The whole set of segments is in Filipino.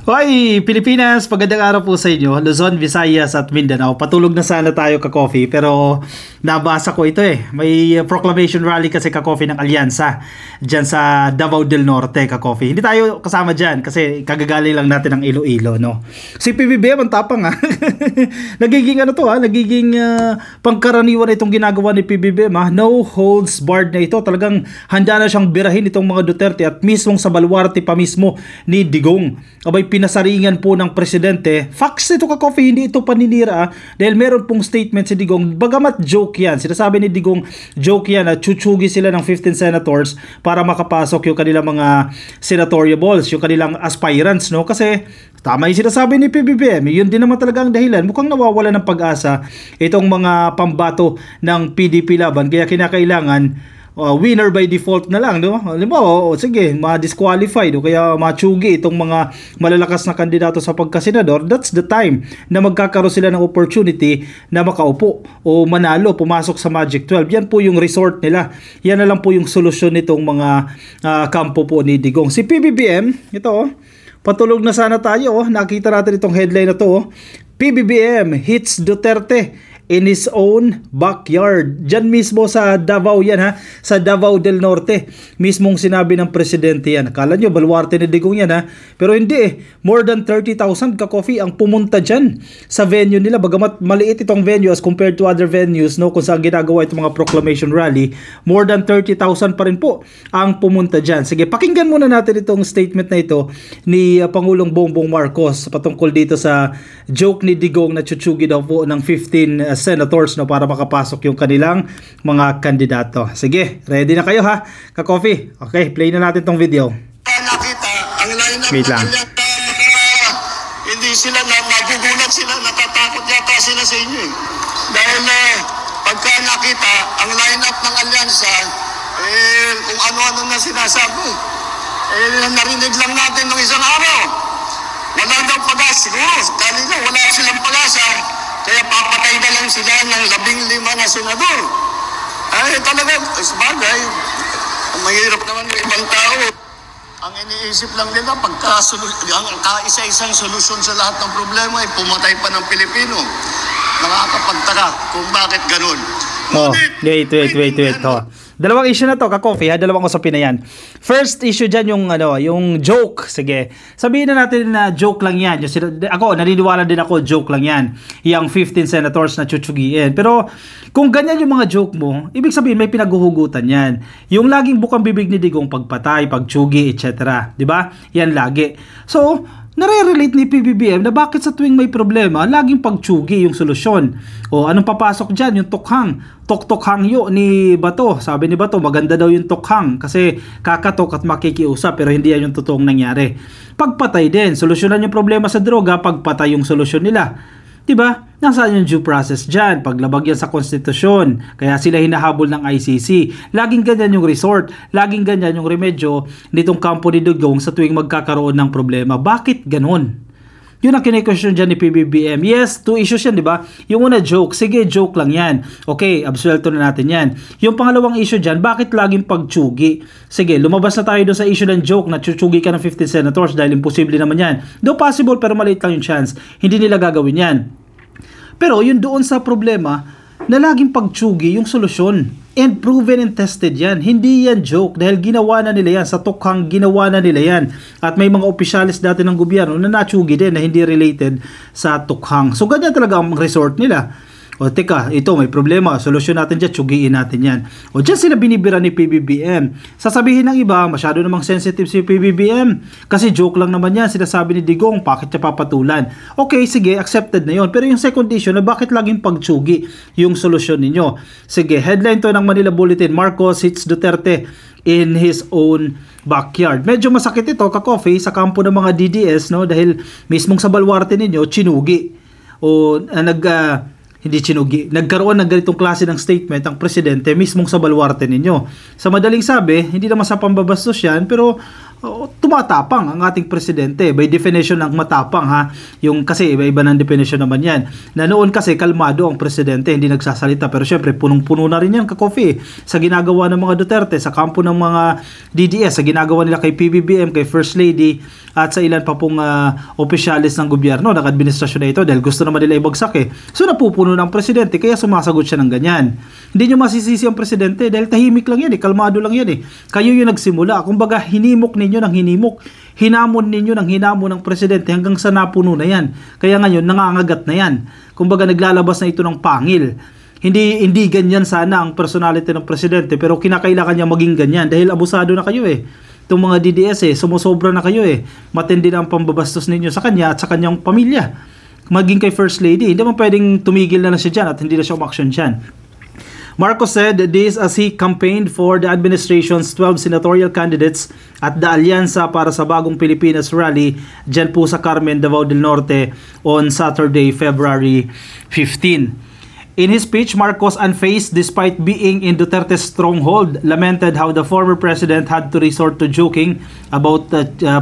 Hoy, Pilipinas, magandang araw po sa inyo. Luzon, Visayas at Mindanao. Patulog na sana tayo ka-coffee pero nabasa ko ito eh. May proclamation rally kasi ka-coffee ng Alyansa dyan sa Davao del Norte ka-coffee. Hindi tayo kasama dyan kasi kagagaling lang natin ng Iloilo, no? Si PBBM ang tapang ha. Nagiging nagiging pangkaraniwan itong ginagawa ni PBBM ha. No holds barred na ito. Talagang handa na siyang birahin itong mga Duterte at mismong sa baluarte pa mismo ni Digong. Abay, pinasaringan po ng presidente. Facts ito ka-coffee, hindi ito paninira dahil meron pong statement si Digong. Bagamat joke yan, sinasabi ni Digong joke yan at chuchugi sila ng 15 senators para makapasok yung kanilang mga senatorial balls, yung kanilang aspirants, no? Kasi tama yung sinasabi ni PBBM, yun din naman talaga ang dahilan. Mukhang nawawala ng pag-asa itong mga pambato ng PDP laban, kaya kinakailangan winner by default na lang, no? Halimbawa, sige, ma-disqualified o kaya ma-chugi itong mga malalakas na kandidato sa pagkasenador. That's the time na magkakaroon sila ng opportunity na makaupo o manalo, pumasok sa Magic 12. Yan po yung resort nila. Yan na lang po yung solusyon nitong mga kampo po ni Digong. Si PBBM, ito patulog na sana tayo. Nakita natin itong headline na to. PBBM hits Duterte in his own backyard. Diyan mismo sa Davao yan ha. Sa Davao del Norte. Mismong sinabi ng presidente yan. Akala nyo baluarte ni Digong yan ha. Pero hindi eh. More than 30,000 ka-coffee ang pumunta dyan sa venue nila. Bagamat maliit itong venue as compared to other venues, no, kung saan ginagawa itong mga proclamation rally. More than 30,000 pa rin po ang pumunta dyan. Sige, pakinggan muna natin itong statement na ito ni Pangulong Bongbong Marcos patungkol dito sa joke ni Digong na chuchugi daw po ng 15 senators, no, para makapasok yung kanilang mga kandidato. Sige, ready na kayo ha, ka-coffee. Okay, play na natin tong video. Nakita ang line-up Wait lang. Hindi sila magugulat sila, natatakot yata sila sa inyo eh. Dahil pagka nakita ang line-up ng alyansa, kung ano-ano na sinasabi, narinig lang natin ng isang araw. Wala daw pag-asa, siguro, kanina wala silang pag-asa. Kaya papatay na lang sila ng 15 na senador. Ay, talaga, sabagay. Mahirap naman ng ibang tao. Ang iniisip lang nila, ang kaisa-isang solusyon sa lahat ng problema ay pumatay pa ng Pilipino. Nakakapagtaka kung bakit ganun. Wait. Dalawang issue na to, ka-coffee ha, dalawang usapin na yan. First issue dyan yung joke. Sige, sabihin na natin na joke lang yan. Ako, naniniwala din ako, joke lang yan. Yung 15 senators na chuchugiin. Pero kung ganyan yung mga joke mo, ibig sabihin may pinaghuhugutan yan. Yung laging bukang bibig ni Digong pagpatay, pagchugi, etc. Diba? Yan lagi. So, nare-relate ni PBBM na bakit sa tuwing may problema, laging pagtsugi yung solusyon. O anong papasok dyan? Yung tokhang. Tok-tokhang yo ni Bato. Sabi ni Bato, maganda daw yung tokhang kasi kakatok at makikiusap pero hindi yan yung totoong nangyari. Pagpatay din. Solusyonan yung problema sa droga, pagpatay yung solusyon nila. Diba? Nasaan yung due process dyan? Paglabag yan sa konstitusyon. Kaya sila hinahabol ng ICC. Laging ganyan yung resort. Laging ganyan yung remedyo nitong kampo ni Digong sa tuwing magkakaroon ng problema. Bakit ganon? Yun ang kine-question dyan ni PBBM. Yes, two issues yan, di ba? Yung una, joke. Sige, joke lang yan. Okay, absuelto na natin yan. Yung pangalawang issue dyan, bakit laging pagtsugi? Sige, lumabas na tayo doon sa issue ng joke na chuchugi ka ng 15 senators dahil imposible naman yan. Though possible, pero maliit lang yung chance. Hindi nila gagawin yan. Pero yun doon sa problema na laging pagtsugi yung solusyon. And proven and tested yan. Hindi yan joke dahil ginawa na nila yan. Sa tokhang ginawa na nila yan. At may mga opisyalis dati ng gobyerno na natsugi din na hindi related sa tokhang. So ganyan talaga ang resort nila. O teka, ito may problema, solusyon natin dyan, tsugiin natin yan. O dyan sila binibira ni PBBM. Sasabihin ng iba, masyado namang sensitive si PBBM. Kasi joke lang naman yan, sinasabi ni Digong, bakit niya papatulan? Okay, sige, accepted na yon. Pero yung second issue na bakit laging pagtsugi yung solusyon ninyo? Sige, headline to ng Manila Bulletin, Marcos hits Duterte in his own backyard. Medyo masakit ito, ka-coffee, sa kampo ng mga DDS, no? Dahil mismong sa baluarte ninyo, chinugi. O hindi chinugi. Nagkaroon ng ganitong klase ng statement ang presidente mismong sa baluarte ninyo. Sa madaling sabi, hindi naman sa pambabastos yan, pero tumatapang ang ating presidente. By definition ng matapang ha, yung kasi iba-iba ng definition naman yan. Na noon kasi kalmado ang presidente, hindi nagsasalita, pero syempre punong-puno na rin yan ka-coffee sa ginagawa ng mga Duterte, sa kampo ng mga DDS, sa ginagawa nila kay PBBM, kay First Lady, at sa ilan pa pong opisyalis ng gobyerno, ng administrasyon na ito, dahil gusto naman nila ibagsak eh. So napupuno ng presidente, kaya sumasagot siya ng ganyan. Hindi nyo masisisi ang presidente dahil tahimik lang yan eh, kalmado lang yan eh. Kayo yung nagsimula, kumbaga hinimok ninyo ng hinimok, hinamon ninyo ng hinamon ng presidente hanggang sa napuno na yan. Kaya ngayon nangangagat na yan. Kumbaga naglalabas na ito ng pangil. Hindi ganyan sana ang personality ng presidente, pero kinakailangan niya maging ganyan dahil abusado na kayo eh. Itong mga DDS sumusobra na kayo eh. Matindi na ang pambabastos ninyo sa kanya at sa kanyang pamilya. Maging kay First Lady, hindi man pwedeng tumigil na siya dyan at hindi na siya umaksyon dyan. Marcos said this as he campaigned for the administration's 12 senatorial candidates at the Alyansa para sa Bagong Pilipinas rally dyan po sa Carmen, Davao del Norte on Saturday, February 15. In his speech, Marcos, unfazed despite being in Duterte's stronghold, lamented how the former president had to resort to joking about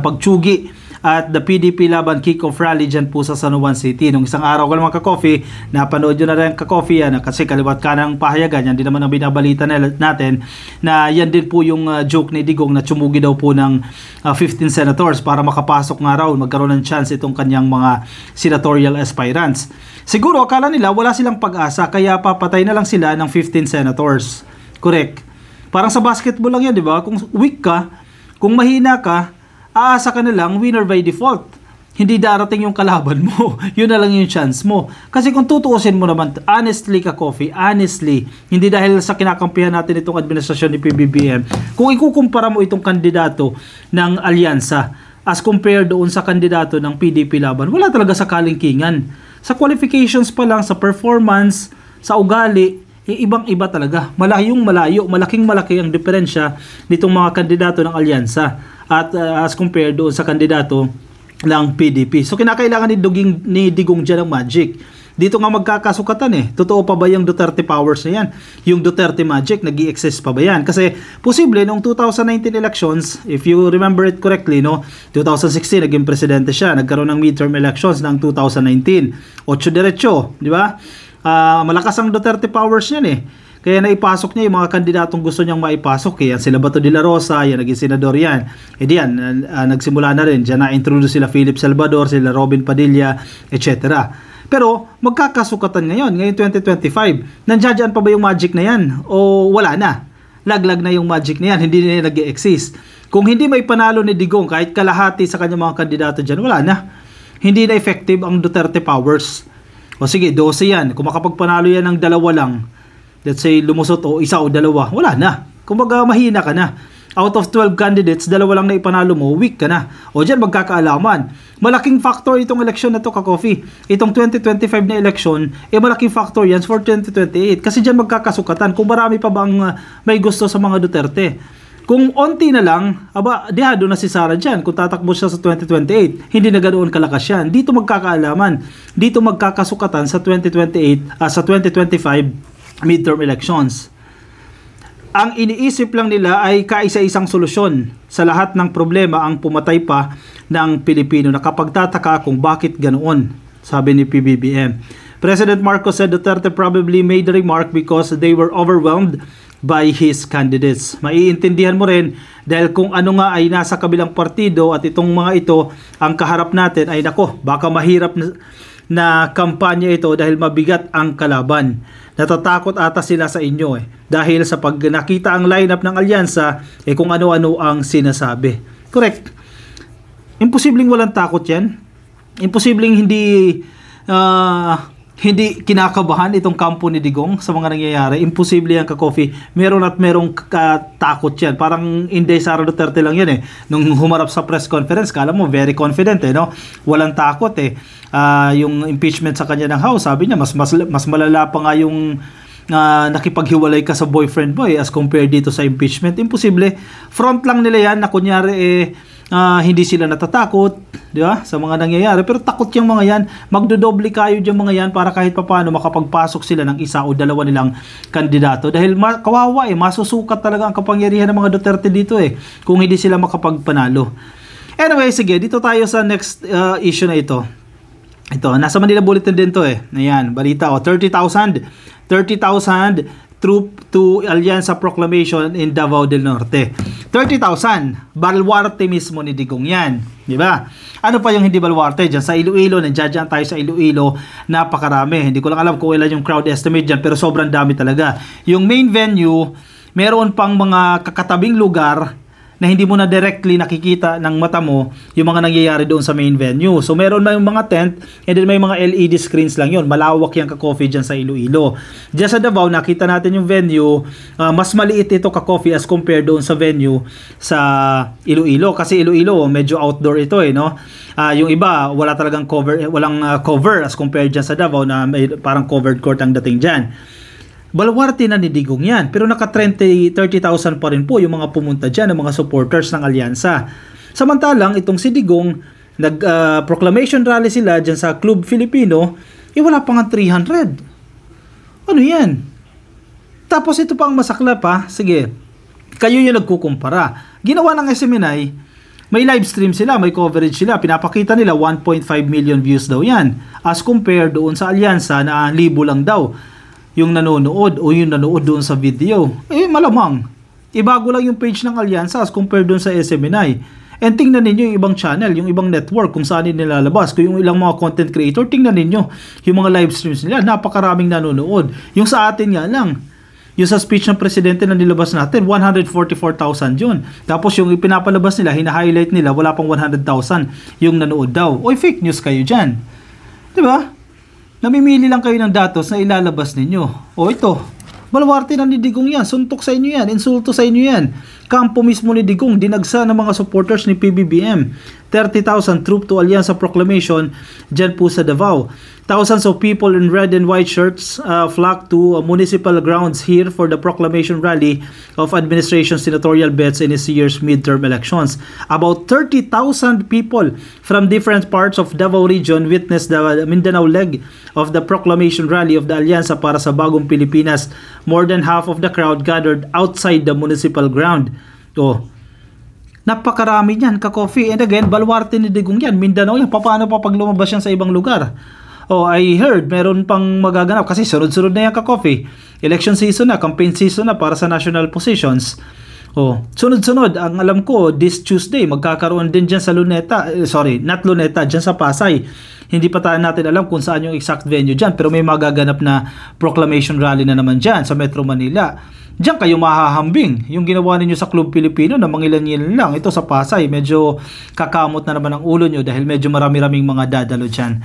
pagtsugi at the PDP Laban kick-off rally dyan po sa San Juan City. Nung isang araw ko naman ka-coffee, napanood nyo na rin ka-coffee yan, kasi kaliwat ka ng pahayagan, yan din naman ang binabalita natin, na yan din po yung joke ni Digong na tsumugi daw po ng 15 senators para makapasok nga raw, magkaroon ng chance itong kanyang mga senatorial aspirants. Siguro akala nila wala silang pag-asa, kaya papatay na lang sila ng 15 senators. Correct. Parang sa basketball lang yan, di ba? Kung weak ka, kung mahina ka, aasa ka na lang winner by default. Hindi darating yung kalaban mo. Yun na lang yung chance mo. Kasi kung tutuusin mo naman, honestly ka-coffee, honestly, hindi dahil sa kinakampihan natin itong administrasyon ni PBBM, kung ikukumpara mo itong kandidato ng alyansa as compared doon sa kandidato ng PDP Laban, wala talaga sa kalingkingan. Sa qualifications pa lang, sa performance, sa ugali, ibang-iba talaga. Malaking malaki ang diferensya nitong mga kandidato ng alyansa at as compared doon sa kandidato ng PDP. So kinakailangan ni Digong dyan ng magic. Dito nga magkakasukatan eh. Totoo pa ba yung Duterte powers na yan? Yung Duterte magic, nag-i-exist pa ba yan? Kasi posible noong 2019 elections, if you remember it correctly, no, 2016 naging presidente siya, nagkaroon ng midterm elections ng 2019. 8 diretso, di ba? Malakas ang Duterte powers yan eh. Kaya naipasok niya yung mga kandidatong gusto niyang maipasok. Yan sila Bato de la Rosa, yan naging senador yan. E diyan, nagsimula na rin. Diyan na-introduce sila Philip Salvador, sila Robin Padilla, etc. Pero magkakasukatan ngayon 2025. Nandiyan pa ba yung magic na yan? O wala na? Laglag na yung magic na yan, hindi na nag-exist. Kung hindi may panalo ni Digong, kahit kalahati sa kanyang mga kandidato dyan, wala na. Hindi na effective ang Duterte powers. O sige, 12 yan. Kung makapagpanalo yan ng dalawa lang, let's say lumusot o isa o dalawa, wala na. Kumbaga mahina ka na. Out of 12 candidates, dalawa lang na ipanalo mo, weak ka na. O dyan magkakaalaman. Malaking factor itong election na to ka-coffee. Itong 2025 na election, malaking factor yan for 2028. Kasi dyan magkakasukatan kung marami pa bang may gusto sa mga Duterte. Kung onti na lang, dehado na si Sara dyan. Kung tatakbo siya sa 2028, hindi na ganoon kalakas yan. Dito magkakaalaman. Dito magkakasukatan sa 2028, sa 2025 midterm elections. Ang iniisip lang nila ay kaisa-isang solusyon sa lahat ng problema ang pumatay pa ng Pilipino. Nakapagtataka kung bakit ganoon, sabi ni PBBM. President Marcos said Duterte probably made the remark because they were overwhelmed by his candidates. Maiintindihan mo rin dahil kung ano nga ay nasa kabilang partido at itong mga ito ang kaharap natin ay nako, baka mahirap na kampanya ito dahil mabigat ang kalaban. Natatakot ata sila sa inyo dahil sa pag nakita ang lineup ng alyansa kung ano-ano ang sinasabi. Correct. Imposibleng walang takot yan. Imposibleng hindi kinakabahan itong kampo ni Digong sa mga nangyayari. Imposible yan ka-coffee. Meron at merong takot yan. Parang Inday Sara Duterte lang yan Nung humarap sa press conference, kala mo very confident no? Walang takot yung impeachment sa kanya ng House, sabi niya mas malala pa nga yung nakipaghiwalay ka sa boyfriend mo as compared dito sa impeachment. Imposible. Front lang nila yan na kunyari hindi sila natatakot, di ba? Sa mga nangyayari. Pero takot yung mga yan. Magdodoble kayo yung mga yan para kahit papaano makapagpasok sila ng isa o dalawa nilang kandidato. Dahil kawawa masusukat talaga ang kapangyarihan ng mga Duterte dito kung hindi sila makapagpanalo. Anyway, sige, dito tayo sa next issue na ito. Ito, nasa Manila Bulletin din to Ayan, balita 30,000 troop to Alyansa Proclamation in Davao del Norte. 30,000, baluarte mismo ni Digong yan. Di ba? Ano pa yung hindi baluarte? Diyan sa Iloilo, nandiyan tayo sa Iloilo, napakarami. Hindi ko lang alam kung ilan yung crowd estimate dyan, pero sobrang dami talaga. Yung main venue, meron pang mga kakatabing lugar na hindi mo na directly nakikita ng mata mo yung mga nangyayari doon sa main venue. So meron may mga tent and then may mga LED screens lang yun. Malawak yung ka-coffee dyan sa Iloilo. Diyan sa Davao, nakita natin yung venue, mas maliit ito ka-coffee as compared doon sa venue sa Iloilo. Kasi Iloilo, medyo outdoor ito no? Yung iba, wala talagang cover, walang cover as compared dyan sa Davao na may parang covered court ang dating dyan. Baluarte na ni Digong yan. Pero naka 30,000 pa rin po yung mga pumunta dyan, ng mga supporters ng Alyansa. Samantalang, itong si Digong, nag-proclamation rally sila dyan sa Club Filipino, wala pa nga 300. Ano yan? Tapos ito pang masakla pa, sige, kayo yung nagkukumpara. Ginawa ng SMNI, may live stream sila, may coverage sila, pinapakita nila 1.5 million views daw yan. As compared doon sa Alyansa na 1,000 lang daw yung nanonood o yung nanood doon sa video. Malamang. Ibago lang yung page ng Alyansa as compared doon sa SMNI. And tingnan ninyo yung ibang channel, yung ibang network kung saan nilalabas. Kung yung ilang mga content creator, tingnan ninyo yung mga live streams nila. Napakaraming nanonood. Yung sa atin nga lang. Yung sa speech ng presidente na nilabas natin, 144,000 yun. Tapos yung pinapalabas nila, hina-highlight nila, wala pang 100,000 yung nanood daw. Oy, fake news kayo dyan. Diba? Namimili lang kayo ng datos na ilalabas ninyo. O ito, baluarte na ni Digong yan. Suntok sa inyo yan. Insulto sa inyo yan. Kampo mismo ni Digong, dinagsa ng mga supporters ni PBBM. 30,000 troop to Alyansa Proclamation dyan po sa Davao. Thousands of people in red and white shirts flocked to municipal grounds here for the proclamation rally of administration senatorial bets in this year's midterm elections. About 30,000 people from different parts of Davao region witnessed the Mindanao leg of the proclamation rally of the Alyansa para sa Bagong Pilipinas. More than half of the crowd gathered outside the municipal ground. Napakarami niyan ka-coffee. And again, baluarte ni Digong yan. Mindanao yan. Paano pa pag lumabas yan sa ibang lugar? I heard meron pang magaganap kasi sunod-sunod na yan ka-coffee. Election season na, campaign season na para sa national positions. Sunod-sunod. Ang alam ko, this Tuesday, magkakaroon din dyan sa Luneta. Not Luneta, dyan sa Pasay. Hindi pa natin alam kung saan yung exact venue dyan. Pero may magaganap na proclamation rally na naman dyan sa Metro Manila. Diyan kayo mahahambing. Yung ginawa ninyo sa Club Filipino na mangilan-ilan lang. Ito sa Pasay, medyo kakamot na naman ang ulo nyo dahil medyo marami-raming mga dadalo dyan.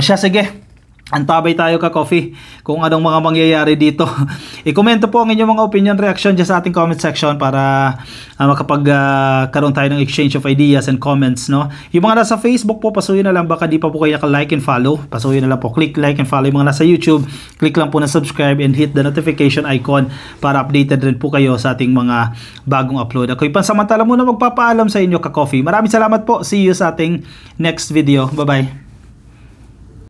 Sige. Antabay tayo ka-coffee kung anong mga mangyayari dito. I-komento po ang inyong mga opinion, reaction dyan sa ating comment section para makapagkaroon tayo ng exchange of ideas and comments. No? Yung mga nasa Facebook po, pasuyin na lang. Baka di pa po kayo naka-like and follow. Pasuyin na lang po. Click like and follow. Yung mga nasa YouTube, click lang po na subscribe and hit the notification icon para updated rin po kayo sa ating mga bagong upload. Ako'y pansamantala muna magpapaalam sa inyo ka-coffee. Maraming salamat po. See you sa ating next video. Bye-bye.